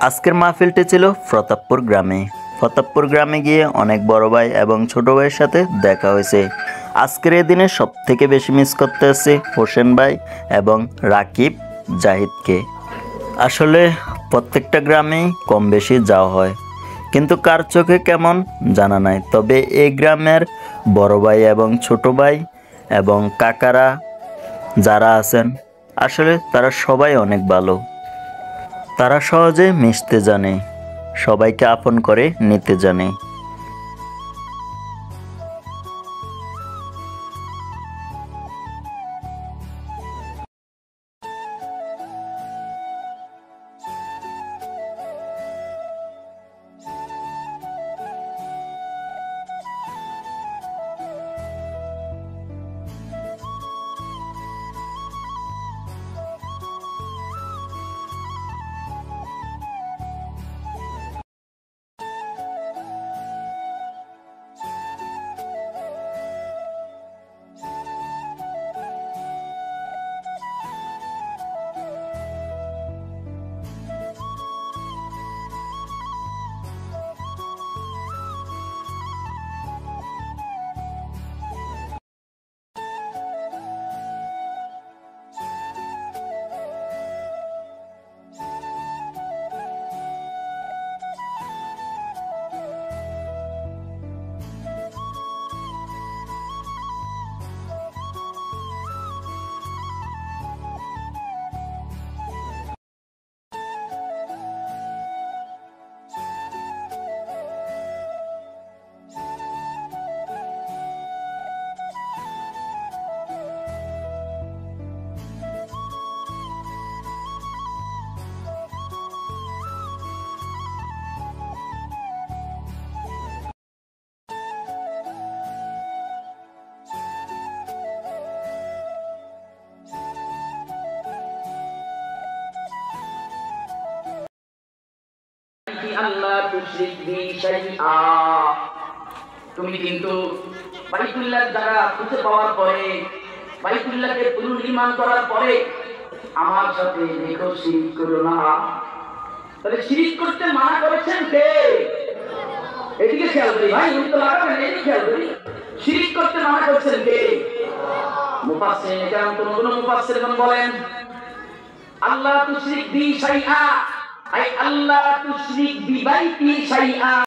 আজকের মাহফিলটি ছিল প্রতাপপুর গ্রামে। প্রতাপপুর গ্রামে গিয়ে অনেক বড় ভাই এবং ছোট ভাইয়ের সাথে দেখা হয়েছে। আজকের এই দিনে সব থেকে বেশি মিস করতে হচ্ছে হোসেন ভাই এবং রাকিব জাহিদকে। আসলে প্রত্যেকটা গ্রামেই কম বেশি যাওয়া হয়, কিন্তু কার চোখে কেমন জানা নাই। তবে এই গ্রামের বড় ভাই এবং ছোট ভাই এবং কাকারা যারা আছেন, আসলে তারা সবাই অনেক ভালো। তারা সহজে মিশতে জানে, সবাইকে আপন করে নিতে জানে। তুমি কিন্তু বাইতুল্লাহ জায়গা খুঁজে পাওয়ার পরে, বাইতুল্লাহকে পুনর্নির্মাণ করার পরে আমার সাথে দেখো শিরিক করো না। তাহলে শিরিক করতে মানা করেছেন কে? এদিকে খেয়াল করি ভাই, উনি তো লাগাবেন, এদিকে খেয়াল করি। শিরিক করতে মানা করেছেন কে? মুফাসসির কেরাম, কোন মুফাসসির বলেন আল্লাহ তুশরিক বি শাইআ, আই আল্লাহ তুশরিক বি বাইতি শাইআ।